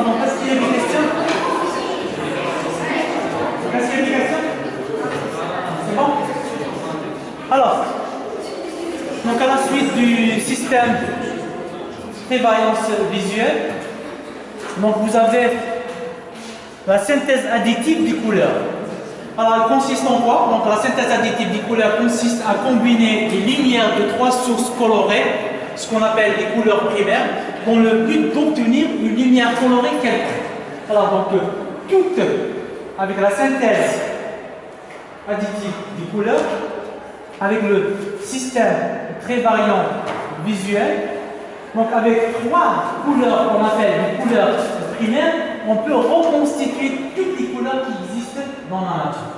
Donc, est-ce qu'il y a des questions? Est-ce qu'il y a des questions? C'est bon? Alors, donc à la suite du système prévariance visuelle, donc vous avez la synthèse additive des couleurs. Alors, elle consiste en quoi? Donc, la synthèse additive des couleurs consiste à combiner les lumières de trois sources colorées, ce qu'on appelle les couleurs primaires, dans le but d'obtenir une lumière colorée quelconque. Alors, donc, toutes, avec la synthèse additive des couleurs, avec le système très variant visuel, donc avec trois couleurs qu'on appelle les couleurs primaires, on peut reconstituer toutes les couleurs qui existent dans la nature.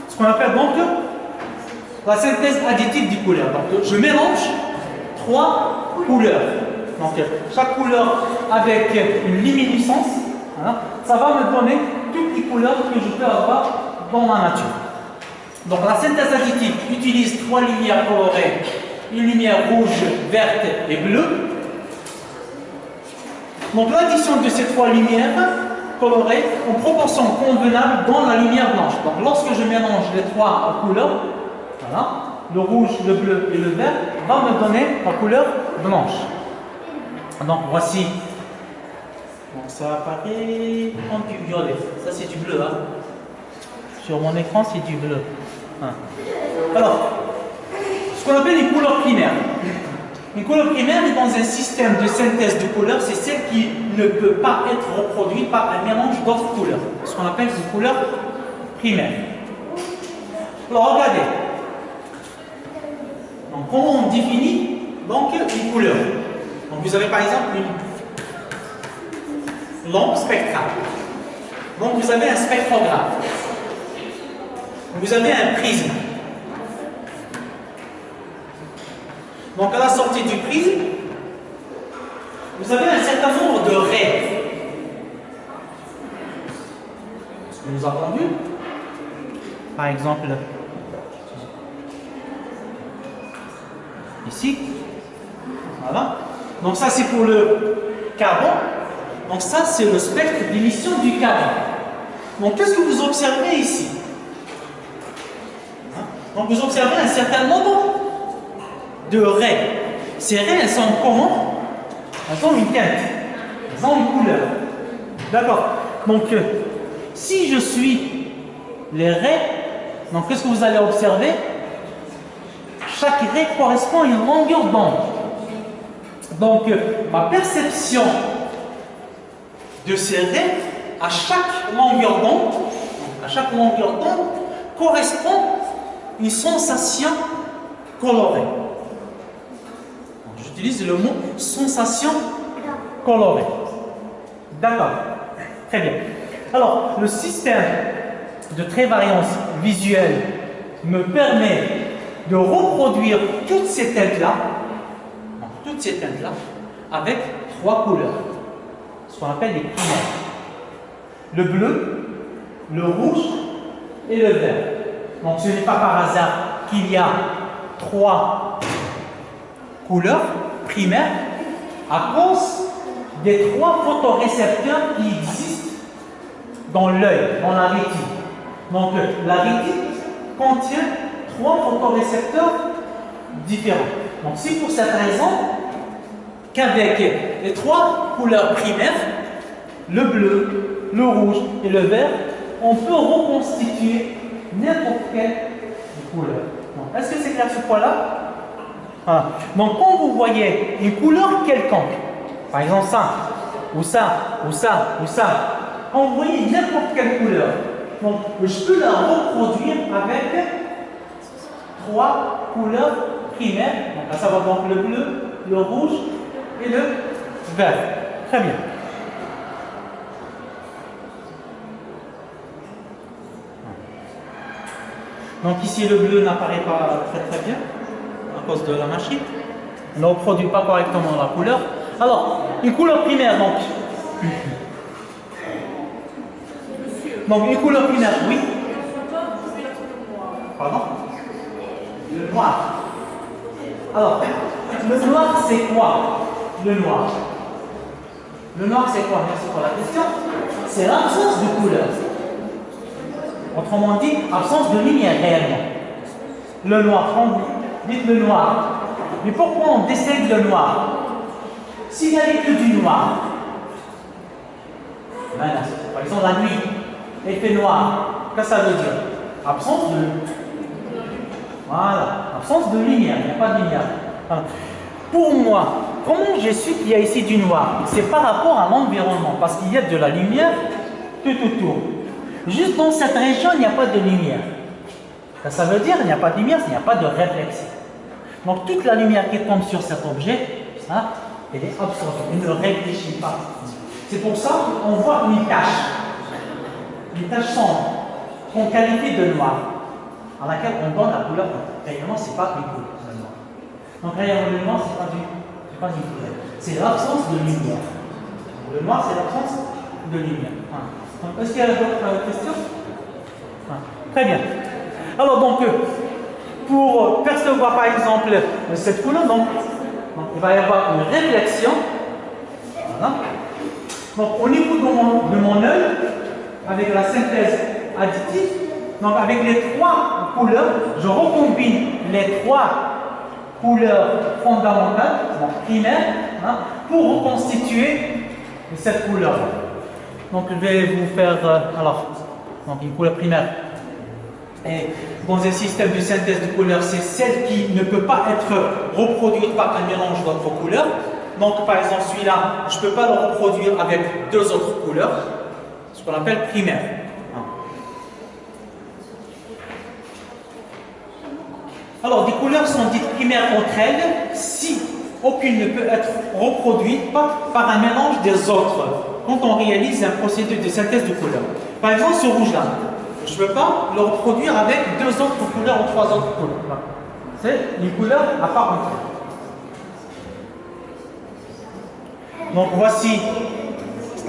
Ce qu'on appelle donc la synthèse additive des couleurs. Donc je mélange trois couleurs. Donc chaque couleur avec une luminescence, hein, ça va me donner toutes les couleurs que je peux avoir dans la nature. Donc la synthèse additive utilise trois lumières colorées, une lumière rouge, verte et bleue. Donc l'addition de ces trois lumières colorées en proportion convenable dans la lumière blanche. Donc lorsque je mélange les trois couleurs, voilà, le rouge, le bleu et le vert, va me donner la couleur blanche. Donc voici. Donc ça apparaît en du violet. Ça c'est du bleu. Hein. Sur mon écran c'est du bleu. Hein. Alors, ce qu'on appelle les couleurs primaires. Une couleur primaire est dans un système de synthèse de couleurs, c'est celle qui ne peut pas être reproduite par un mélange d'autres couleurs. Ce qu'on appelle des couleurs primaires. Alors regardez. Donc comment on définit donc une couleur? Donc vous avez par exemple une lampe spectrale. Donc vous avez un spectrographe. Vous avez un prisme. Donc à la sortie du prisme, vous avez un certain nombre de raies. Ce que nous avons vu, par exemple, ici, voilà. Donc ça c'est pour le carbone. Donc ça c'est le spectre d'émission du carbone. Donc qu'est-ce que vous observez ici? Donc vous observez un certain nombre de raies. Ces raies, elles sont comment? Elles ont une teinte, elles ont une couleur. D'accord. Donc, si je suis les raies, donc qu'est-ce que vous allez observer? Chaque raie correspond à une longueur d'onde. Donc, ma perception de ces raies, à chaque longueur d'onde, correspond une sensation colorée. J'utilise le mot sensation colorée. D'accord. Très bien. Alors, le système de prévariance visuelle me permet de reproduire toutes ces teintes-là, avec trois couleurs, ce qu'on appelle les primaires. Le bleu, le rouge et le vert. Donc, ce n'est pas par hasard qu'il y a trois couleurs primaires à cause des trois photorécepteurs qui existent dans l'œil, dans la rétine. Donc, la rétine contient trois photorécepteurs différents. Donc, c'est pour cette raison qu'avec les trois couleurs primaires, le bleu, le rouge et le vert, on peut reconstituer n'importe quelle couleur. Est-ce que c'est clair ce point-là? Voilà. Donc, quand vous voyez une couleur quelconque, par exemple ça, ou ça, ou ça, ou ça, quand vous voyez n'importe quelle couleur, donc je peux la reproduire avec trois couleurs primaires, donc à savoir donc le bleu, le rouge et le vert. Très bien. Donc ici le bleu n'apparaît pas très bien à cause de la machine. On ne reproduit pas correctement la couleur. Alors, une couleur primaire donc. Donc une couleur primaire, oui. Pardon? Le noir. Alors, le noir c'est quoi? Le noir. Le noir, c'est quoi? Merci pour la question. C'est l'absence de couleur. Autrement dit, absence de lumière réellement. Le noir, quand vous dites le noir, mais pourquoi on distingue le noir? S'il n'y avait que du noir, ben non. Par exemple, la nuit, il fait noir. Qu'est-ce que ça veut dire? Absence de... Voilà, absence de lumière, il n'y a pas de lumière. Enfin, pour moi, comment j'ai su qu'il y a ici du noir? C'est par rapport à l'environnement, parce qu'il y a de la lumière tout autour. Juste dans cette région, il n'y a pas de lumière. Ça veut dire qu'il n'y a pas de lumière, il n'y a pas de réflexion. Donc toute la lumière qui tombe sur cet objet, hein, elle est absorbée, elle ne réfléchit pas. C'est pour ça qu'on voit une tache sombre, qu'on qualifie de noir, à laquelle on donne la couleur. Réellement, ce n'est pas une couleur, le noir. Donc réellement, le noir, ce n'est pas une couleur. C'est l'absence de lumière. Le noir, c'est l'absence de lumière. Est-ce qu'il y a d'autres questions? Très bien. Alors donc, pour percevoir par exemple cette couleur, donc, il va y avoir une réflexion. Voilà. Donc au niveau de mon œil, avec la synthèse additive, donc avec les trois couleurs, je recombine les trois couleurs fondamentales, donc primaires, hein, pour reconstituer cette couleur. Donc je vais vous faire donc une couleur primaire. Et dans un système de synthèse de couleurs, c'est celle qui ne peut pas être reproduite par un mélange d'autres couleurs. Donc par exemple celui-là, je ne peux pas le reproduire avec deux autres couleurs, ce qu'on appelle primaire. Alors des couleurs sont dites primaires entre elles si aucune ne peut être reproduite par un mélange des autres quand on réalise un procédé de synthèse de couleurs. Par exemple ce rouge-là, je ne peux pas le reproduire avec deux autres couleurs ou trois autres couleurs. C'est une couleur à part entière. Donc voici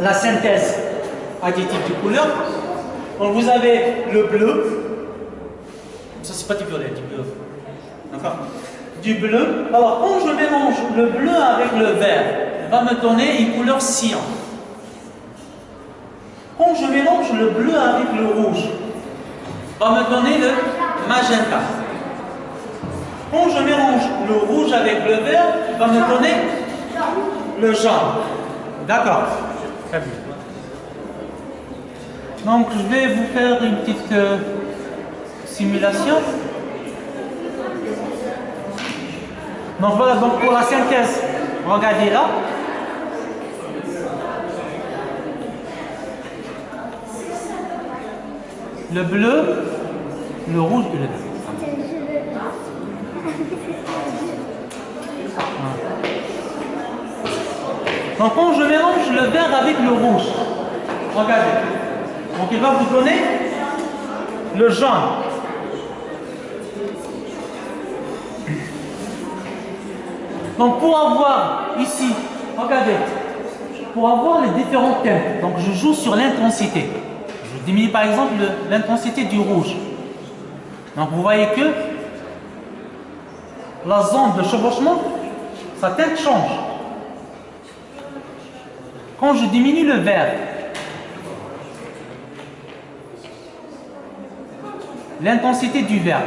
la synthèse additive de couleurs. Donc vous avez le bleu. Ça c'est pas du violet, du bleu. D'accord? Du bleu. Alors quand je mélange le bleu avec le vert, il va me donner une couleur cyan. Quand je mélange le bleu avec le rouge, va me donner le magenta. Quand je mélange le rouge avec le vert, va me donner le jaune. D'accord. Très bien. Donc je vais vous faire une petite simulation. Donc voilà, donc pour la synthèse, regardez là. Le bleu, le rouge et le vert. Donc quand je mélange le vert avec le rouge, regardez. Donc il va vous donner le jaune. Donc pour avoir ici, regardez, pour avoir les différentes teintes, donc je joue sur l'intensité. Je diminue par exemple l'intensité du rouge. Donc vous voyez que la zone de chevauchement, sa teinte change. Quand je diminue le vert, l'intensité du vert,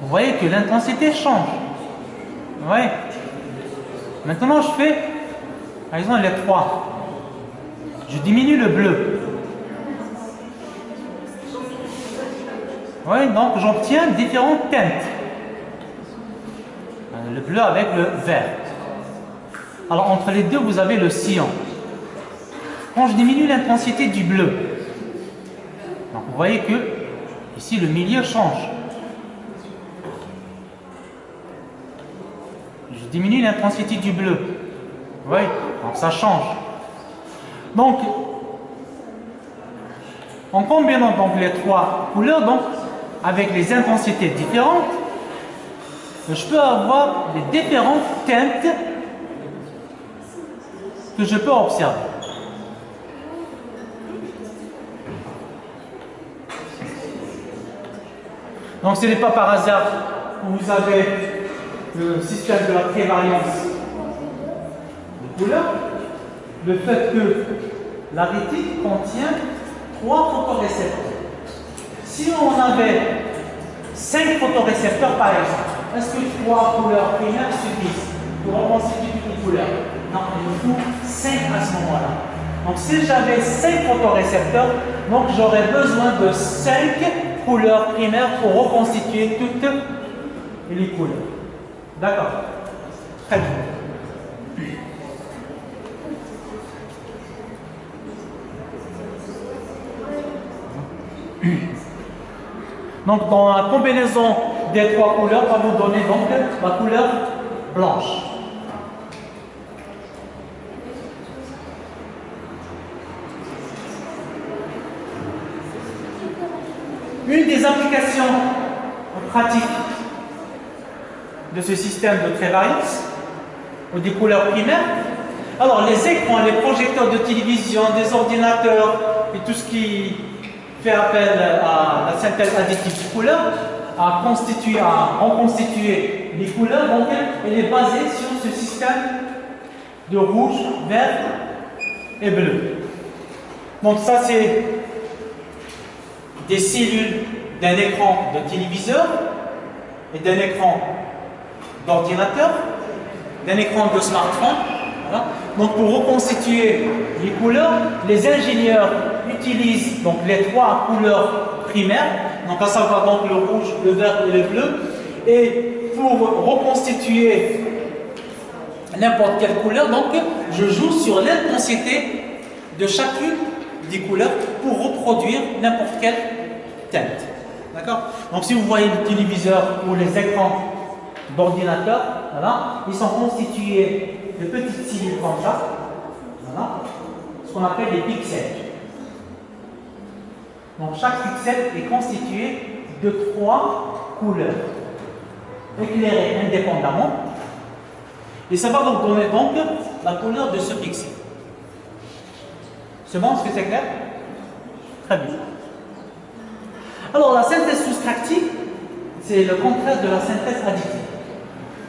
vous voyez que l'intensité change. Vous voyez? Maintenant je fais par exemple les trois. Je diminue le bleu. Oui, donc j'obtiens différentes teintes. Le bleu avec le vert. Alors entre les deux, vous avez le cyan. Quand je diminue l'intensité du bleu, donc vous voyez que ici le milieu change. Je diminue l'intensité du bleu. Vous voyez, donc ça change. Donc, en combinant donc les trois couleurs, donc avec les intensités différentes, je peux avoir les différentes teintes que je peux observer. Donc ce n'est pas par hasard que vous avez le système de la prévariance de couleurs. le fait que la rétine contient 3 photorécepteurs. Si on avait 5 photorécepteurs par exemple, est-ce que 3 couleurs primaires suffisent pour reconstituer toutes les couleurs? Non, il me faut 5 à ce moment-là. Donc si j'avais 5 photorécepteurs, donc j'aurais besoin de 5 couleurs primaires pour reconstituer toutes les couleurs. D'accord? Très bien. Donc dans la combinaison des 3 couleurs, va vous donner donc la couleur blanche. Une des applications pratiques de ce système de prévariance ou des couleurs primaires, alors les écrans, les projecteurs de télévision, des ordinateurs et tout ce qui fait appel à la synthèse additive de couleurs, à reconstituer les couleurs, donc elle est basée sur ce système de rouge, vert et bleu. Donc ça c'est des cellules d'un écran de téléviseur et d'un écran d'ordinateur, d'un écran de smartphone. Voilà. Donc pour reconstituer les couleurs, les ingénieurs utilisent donc les 3 couleurs primaires, donc à savoir donc le rouge, le vert et le bleu. Et pour reconstituer n'importe quelle couleur, donc je joue sur l'intensité de chacune des couleurs pour reproduire n'importe quelle teinte. D'accord? Donc si vous voyez le téléviseur ou les écrans d'ordinateur, voilà, ils sont constitués de petites cellules comme ça, voilà, ce qu'on appelle des pixels. Donc chaque pixel est constitué de 3 couleurs, éclairées indépendamment, et ça va vous donner donc la couleur de ce pixel. C'est bon, est-ce que c'est clair? Très bien. Alors la synthèse soustractive, c'est le contraire de la synthèse additive.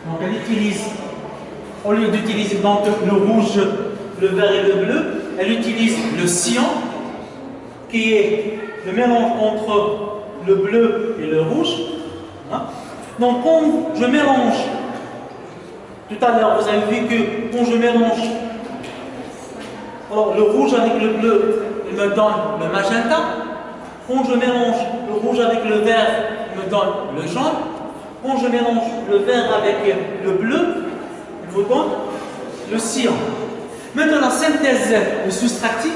Donc elle utilise, au lieu d'utiliser donc le rouge, le vert et le bleu, elle utilise le cyan, qui est le mélange entre le bleu et le rouge. Hein? Donc quand je mélange, tout à l'heure vous avez vu que quand je mélange alors, le rouge avec le bleu, il me donne le magenta. Quand je mélange le rouge avec le vert, il me donne le jaune. Quand je mélange le vert avec le bleu, il vous donne le cyan. Maintenant, la synthèse soustractive,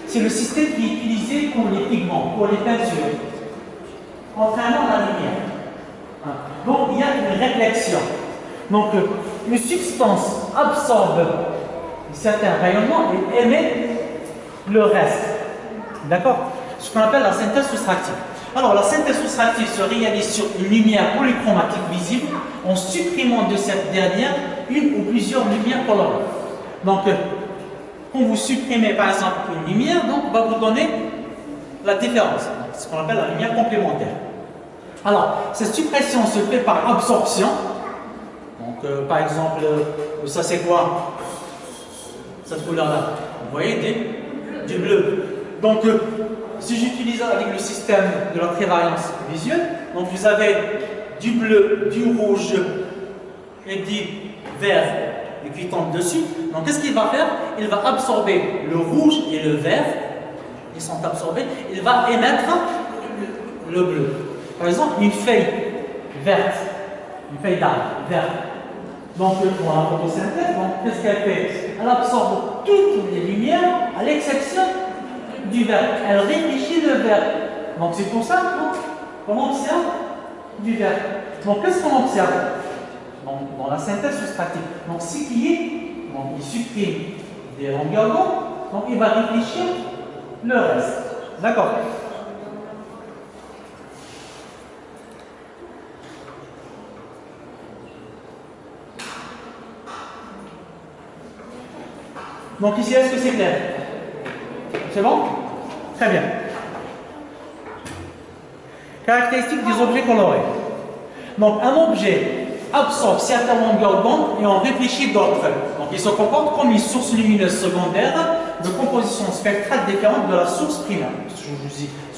c'est le système qui est utilisé pour les pigments, pour les peintures, contrairement à la lumière. Donc, il y a une réflexion. Donc, une substance absorbe certains rayonnements et émet le reste. D'accord? Ce qu'on appelle la synthèse soustractive. Alors, la synthèse soustractive se réalise sur une lumière polychromatique visible en supprimant de cette dernière une ou plusieurs lumières colorées. Donc, quand vous supprimez par exemple une lumière, donc va vous donner la différence, ce qu'on appelle la lumière complémentaire. Alors, cette suppression se fait par absorption. Donc, par exemple, ça c'est quoi? Cette couleur-là, vous voyez, du bleu. Donc, si j'utilise avec le système de la prévariance visuelle, donc vous avez du bleu, du rouge et du vert et qui tombe dessus. Donc, qu'est-ce qu'il va faire? Il va absorber le rouge et le vert, ils sont absorbés, il va émettre le bleu. Par exemple, une feuille verte, une feuille d'arbre verte. Donc, pour la photosynthèse, qu'est-ce qu'elle fait? Elle absorbe toutes les lumières à l'exception du vert. Elle réfléchit le vert. Donc, c'est pour ça qu'on observe du vert. Donc, qu'est-ce qu'on observe dans la synthèse soustractive? Donc, ce qui est, donc, il supprime des longueurs d'onde, donc il va réfléchir le reste. D'accord? Donc ici, est-ce que c'est clair? C'est bon? Très bien. Caractéristiques des objets colorés. Donc un objet absorbe certaines longueurs d'onde et en réfléchit d'autres. Donc il se comporte comme une source lumineuse secondaire de composition spectrale différente de la source primaire. Ce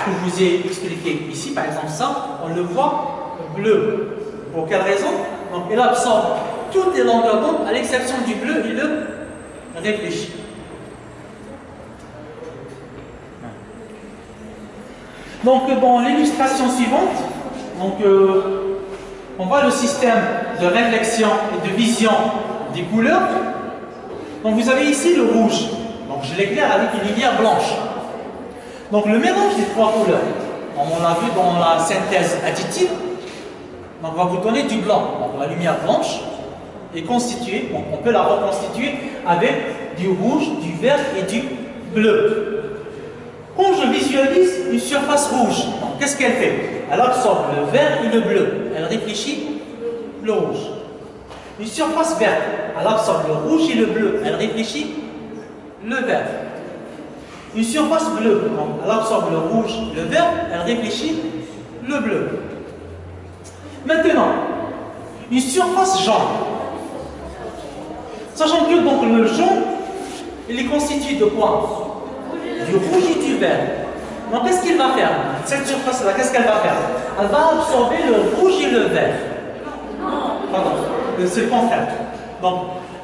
que je vous ai expliqué ici, par exemple ça, on le voit bleu. Pour quelle raison? Donc il absorbe toutes les longueurs d'onde à l'exception du bleu, il le réfléchit. Donc dans l'illustration suivante, on voit le système de réflexion et de vision des couleurs. Donc vous avez ici le rouge. Donc je l'éclaire avec une lumière blanche. Donc le mélange des trois couleurs, comme on l'a vu dans la synthèse additive, donc va vous donner du blanc. Donc la lumière blanche est constituée, donc on peut la reconstituer avec du rouge, du vert et du bleu. Quand je visualise une surface rouge, qu'est-ce qu'elle fait? Elle absorbe le vert et le bleu. Elle réfléchit le rouge. Une surface verte, elle absorbe le rouge et le bleu. Elle réfléchit le vert. Une surface bleue, elle absorbe le rouge, le vert. Elle réfléchit le bleu. Maintenant, une surface jaune. Sachant que donc le jaune, il est constitué de quoi? Du rouge et du vert. Donc qu'est-ce qu'il va faire? Cette surface-là, qu'est-ce qu'elle va faire? Elle va absorber le rouge et le vert. Pardon, c'est le contraire. Donc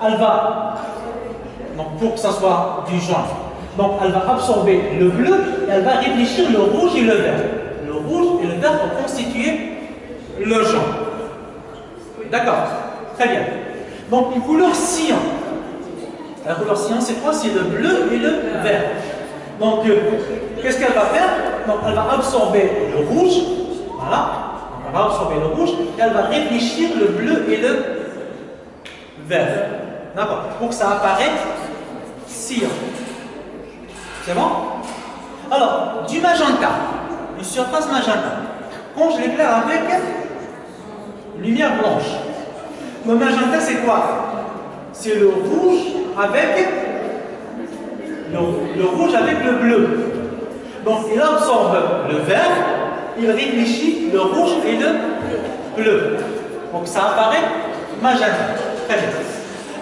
elle va, pour que ça soit du jaune, donc elle va absorber le bleu et elle va réfléchir le rouge et le vert. Le rouge et le vert vont constituer le jaune. D'accord? Très bien. Donc une couleur cyan. La couleur cyan, c'est quoi? C'est le bleu et le vert. Donc, qu'est-ce qu'elle va faire? Donc, elle va absorber le rouge, voilà, elle va absorber le rouge, et elle va réfléchir le bleu et le vert. D'accord? Pour que ça apparaisse cyan. C'est bon? Alors, du magenta, une surface magenta. Quand je l'éclaire avec lumière blanche, le magenta, c'est quoi? C'est le rouge avec le rouge avec le bleu. Donc il absorbe le vert, il réfléchit le rouge et le bleu. Donc ça apparaît magenta. Très bien.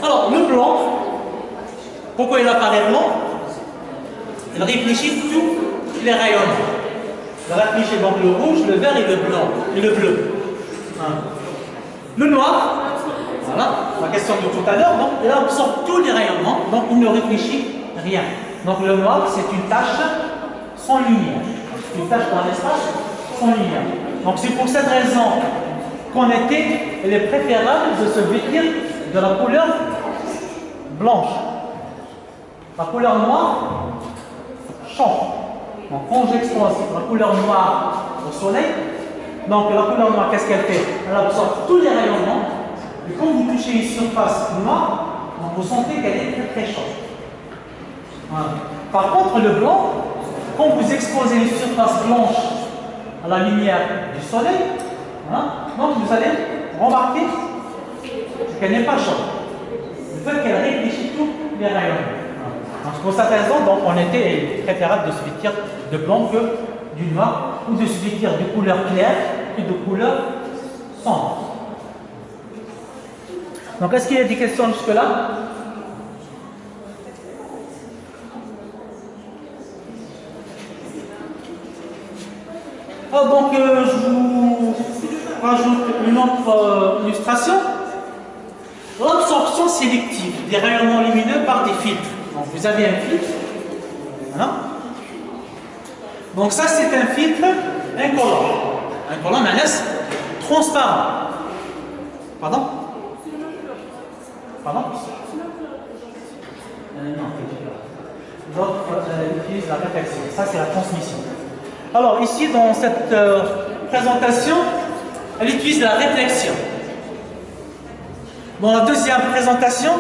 Alors le blanc, pourquoi il apparaît blanc? Il réfléchit tous les rayonnements. Il réfléchit donc le rouge, le vert et le blanc et le bleu. Le noir, voilà, la question de tout à l'heure, donc il absorbe tous les rayonnements, donc il ne réfléchit rien. Donc le noir, c'est une tache sans lumière. Une tache dans l'espace sans lumière. Donc c'est pour cette raison qu'en été, il est préférable de se vêtir de la couleur blanche. La couleur noire change. Donc quand j'expose la couleur noire au soleil, donc la couleur noire, qu'est-ce qu'elle fait? Elle absorbe tous les rayonnements. Et quand vous touchez une surface noire, donc vous sentez qu'elle est très très chaude. Voilà. Par contre, le blanc, quand vous exposez une surface blanche à la lumière du soleil, voilà, donc vous allez remarquer qu'elle n'est pas chaude. Le fait qu'elle réfléchit tous les rayonnements. Voilà. Donc pour cette raison, donc, en été, il est préférable de se vêtir de blanc que du noir, ou de se vêtir de couleur claire et de couleur sombre. Donc est-ce qu'il y a des questions jusque-là? Donc je vous rajoute une autre illustration. L'absorption sélective des rayonnements lumineux par des filtres. Donc vous avez un filtre. Voilà. Donc ça c'est un filtre incolore. Incolore, mais transparent. Pardon? Pardon? Non. L'autre utilise la réflexion. Ça c'est la transmission. Alors ici dans cette présentation, elle utilise la réflexion. Dans la deuxième présentation,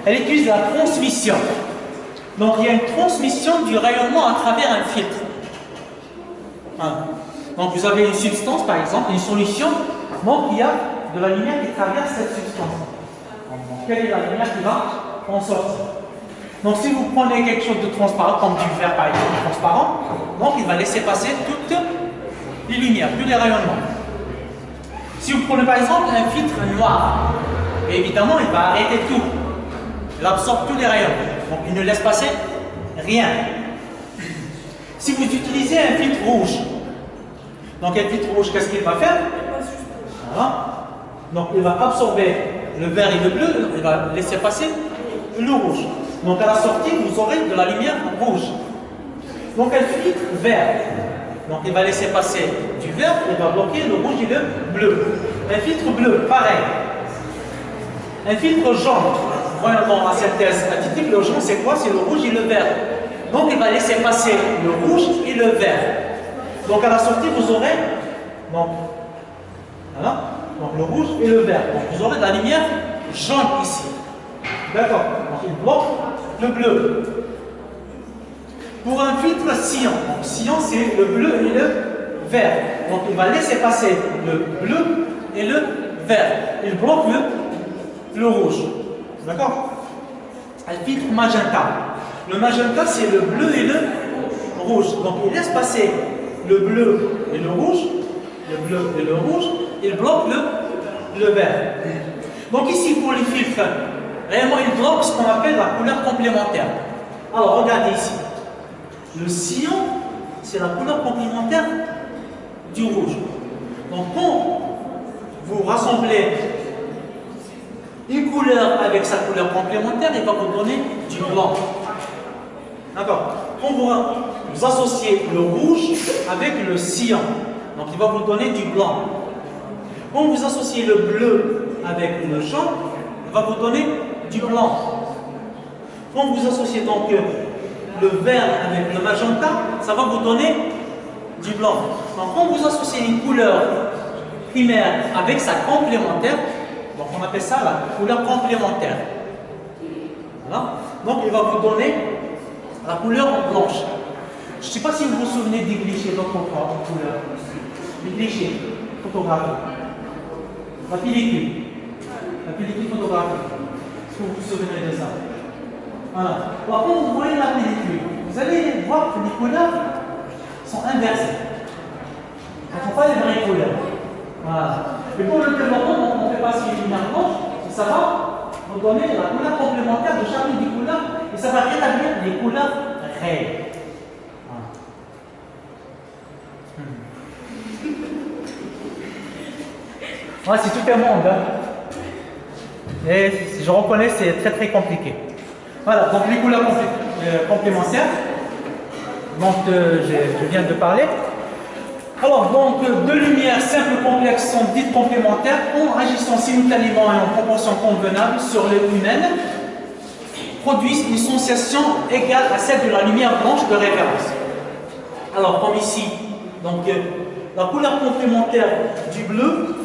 elle utilise la transmission. Donc il y a une transmission du rayonnement à travers un filtre. Voilà. Donc vous avez une substance par exemple, une solution, donc il y a de la lumière qui traverse cette substance. Donc, quelle est la lumière qui va en sortir? Donc si vous prenez quelque chose de transparent, comme du verre par exemple transparent, donc il va laisser passer toutes les lumières, tous les rayonnements. Si vous prenez par exemple un filtre noir, évidemment il va arrêter tout. Il absorbe tous les rayons. Donc il ne laisse passer rien. Si vous utilisez un filtre rouge, donc un filtre rouge, qu'est-ce qu'il va faire? Voilà. Donc il va absorber le vert et le bleu, il va laisser passer le rouge. Donc à la sortie, vous aurez de la lumière rouge. Donc un filtre vert. Donc il va laisser passer du vert, il va bloquer le rouge et le bleu. Un filtre bleu, pareil. Un filtre jaune. Voyons dans la synthèse additive, le jaune c'est quoi? C'est le rouge et le vert. Donc il va laisser passer le rouge et le vert. Donc à la sortie, vous aurez donc, voilà, donc le rouge et le vert. Donc vous aurez de la lumière jaune ici. D'accord. Donc il bloque le bleu. Pour un filtre cyan, donc cyan c'est le bleu et le vert. Donc il va laisser passer le bleu et le vert. Il bloque le rouge. D'accord? Un filtre magenta. Le magenta c'est le bleu et le rouge. Donc il laisse passer le bleu et le rouge. Le bleu et le rouge. Il bloque le vert. Donc ici pour les filtres, réellement il bloque ce qu'on appelle la couleur complémentaire. Alors regardez ici. Le cyan, c'est la couleur complémentaire du rouge. Donc quand vous rassemblez une couleur avec sa couleur complémentaire, il va vous donner du blanc. D'accord. Quand vous associez le rouge avec le cyan, donc il va vous donner du blanc. Quand vous associez le bleu avec le jaune, il va vous donner du blanc. Quand vous associez donc le vert avec le magenta, ça va vous donner du blanc. Donc quand vous associez une couleur primaire avec sa complémentaire, donc on appelle ça la couleur complémentaire. Voilà. Donc il va vous donner la couleur blanche. Je ne sais pas si vous vous souvenez des clichés d'autres couleurs. Les clichés photographiques. La pellicule photographique. Est-ce que vous vous souvenez de ça? Voilà. Alors, quand vous voyez la pellicule, vous allez voir que les couleurs sont inversées. Ce ne sont pas les vraies couleurs. Voilà. Et pour le développement, on fait passer une lumière blanche, et ça va nous donner la couleur complémentaire de chacune des couleurs, et ça va rétablir les couleurs réelles. Voilà. C'est tout un monde. Hein. Et je reconnais, c'est très très compliqué. Voilà, donc les couleurs complémentaires dont je viens de parler. Alors, donc, deux lumières simples et complexes sont dites complémentaires en agissant simultanément et en proportion convenable sur les humaines, produisent une sensation égale à celle de la lumière blanche de référence. Alors, comme ici, donc, la couleur complémentaire du bleu,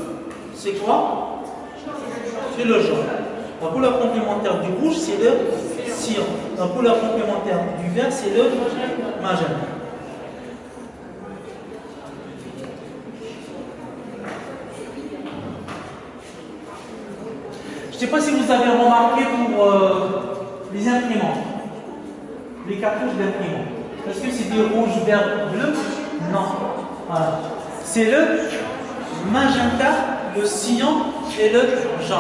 c'est quoi? C'est le jaune. La couleur complémentaire du rouge, c'est le cyan. La couleur complémentaire du vert, c'est le magenta. Je ne sais pas si vous avez remarqué pour les imprimantes, les cartouches d'imprimante. Est-ce que c'est du rouge, vert, bleu? Non. Voilà. C'est le magenta, le cyan et le jaune.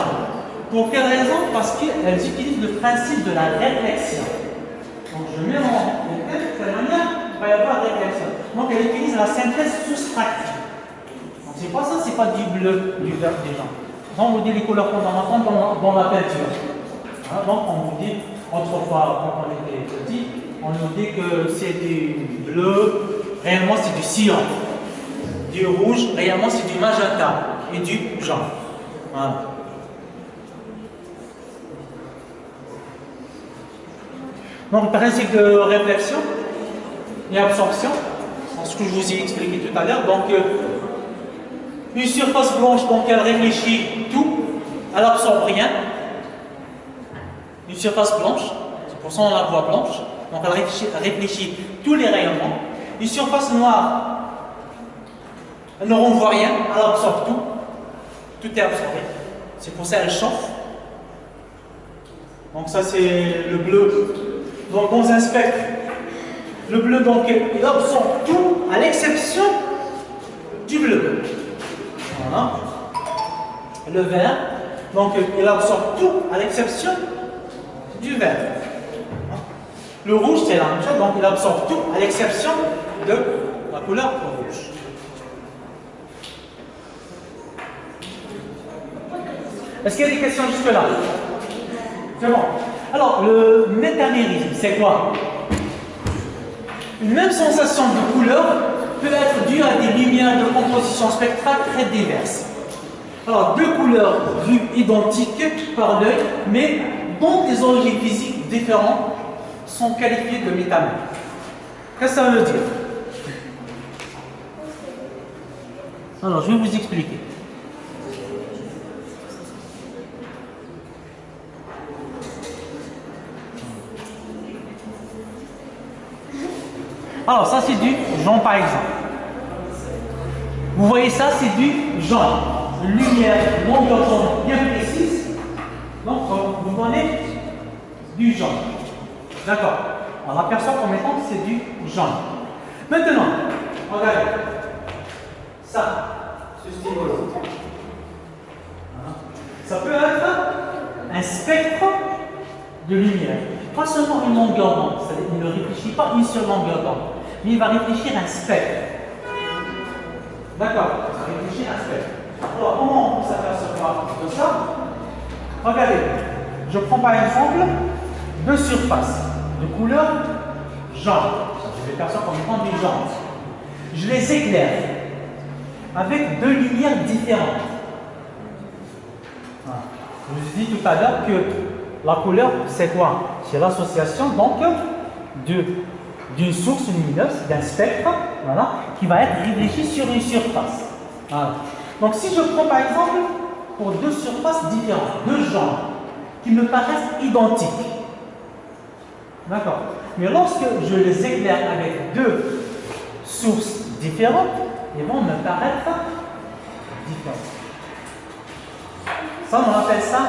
Pour quelle raison? Parce qu'elles utilisent le principe de la réflexion. Donc je mets mon étel, de cette manière, il va y avoir réflexion. Donc elle utilise la synthèse soustractive. Donc c'est pas ça, c'est pas du bleu, du vert, du jaune. Donc on vous dit les couleurs fondamentales dans la peinture. Hein, donc on vous dit, autrefois quand on était petit, on nous dit que c'est du bleu, réellement c'est du cyan. Du rouge, réellement c'est du magenta et du jaune. Voilà. Donc, le principe de réflexion et absorption, ce que je vous ai expliqué tout à l'heure. Donc, une surface blanche, donc elle réfléchit tout, elle n'absorbe rien. Une surface blanche, c'est pour ça qu'on la voit blanche, donc elle réfléchit tous les rayonnements. Une surface noire, elle ne renvoie rien, elle absorbe tout. Tout est absorbé. C'est pour ça qu'elle chauffe. Donc, ça, c'est le bleu. Donc, dans un spectre, le bleu, donc, il absorbe tout à l'exception du bleu. Voilà. le vert. Donc, il absorbe tout à l'exception du vert. Le rouge, c'est la même chose, donc il absorbe tout à l'exception de la couleur rouge. Est-ce qu'il y a des questions jusque-là? C'est bon. Alors, le métamérisme, c'est quoi? Une même sensation de couleur peut être due à des lumières de composition spectrale très diverses. Alors, deux couleurs vues identiques par l'œil, mais dont des origines physiques différentes, sont qualifiées de métamères. Qu'est-ce que ça veut dire? Alors, je vais vous expliquer. Alors, ça c'est du jaune par exemple. Vous voyez ça, c'est du jaune. Une lumière longueur d'onde bien précise. Donc, vous donnez du jaune. D'accord. On l'aperçoit comme étant que c'est du jaune. Maintenant, regardez. Ça, ce stylo-là. Ça peut être un spectre de lumière. Pas seulement une longueur d'onde, il ne réfléchit pas une seule longueur d'onde, mais il va réfléchir un spectre. D'accord, ça réfléchit un spectre. Alors, comment on peut s'apercevoir de ça? Regardez, je prends par exemple deux surfaces de couleur jaune. Je les perçois comme étant du jaune. Je les éclaire avec deux lumières différentes. Voilà. Je vous ai dit tout à l'heure que la couleur, c'est quoi? C'est l'association donc d'une source lumineuse, d'un spectre, voilà, qui va être réfléchi sur une surface. Voilà. Donc si je prends par exemple pour deux surfaces différentes, deux genres, qui me paraissent identiques, d'accord, mais lorsque je les éclaire avec deux sources différentes, ils vont me paraître différents. Ça, on appelle ça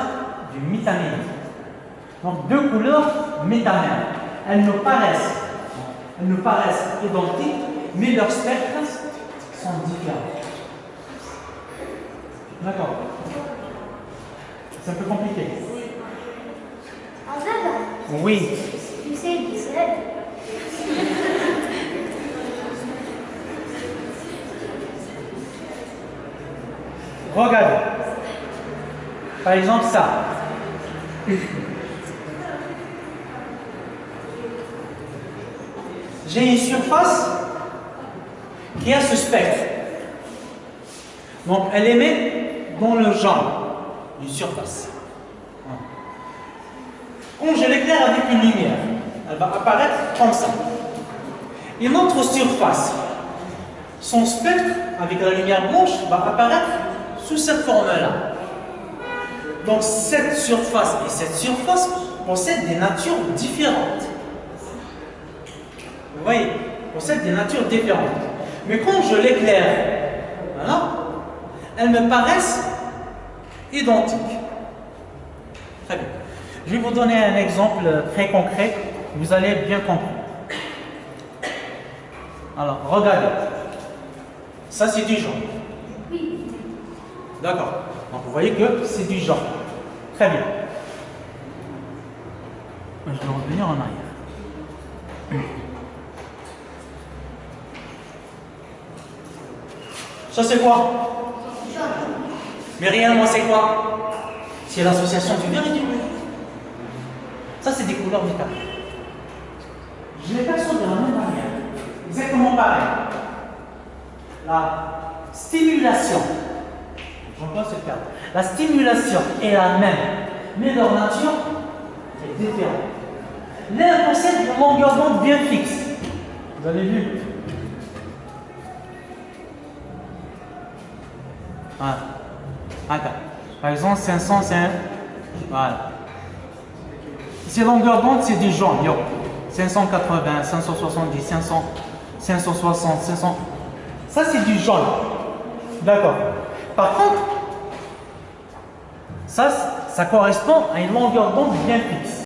du métamérisme. Donc deux couleurs métamères. Elles nous paraissent identiques, mais leurs spectres sont différents. D'accord. C'est un peu compliqué. Oui. You say you said. Regardez. Par exemple, ça. J'ai une surface qui a ce spectre. Donc, elle émet dans le jaune, une surface. Quand je l'éclaire avec une lumière, elle va apparaître comme ça. Une autre surface, son spectre, avec la lumière blanche, va apparaître sous cette forme-là. Donc, cette surface et cette surface possèdent des natures différentes. Vous voyez, possèdent des natures différentes. Mais quand je l'éclaire, voilà, elles me paraissent identiques. Très bien. Je vais vous donner un exemple très concret, vous allez bien comprendre. Alors, regardez. Ça, c'est du jaune. Oui. D'accord. Donc, vous voyez que c'est du jaune. Très bien. Je vais revenir en arrière. Ça, c'est quoi? Mais réellement, c'est quoi? C'est l'association du vert et du bleu. Ça, c'est des couleurs métalliques. Je les perçois de la même manière. Exactement pareil. La stimulation, j'emploie ce terme, la stimulation est la même, mais leur nature est différente. L'un possède une longueur d'onde bien fixe. Vous avez vu? Voilà. Attends. Par exemple, 500, c'est un. Voilà. Ces longueurs d'onde, c'est du jaune. Yo. 580, 570, 500, 560, 500. Ça, c'est du jaune. D'accord. Par contre, ça correspond à une longueur d'onde bien fixe.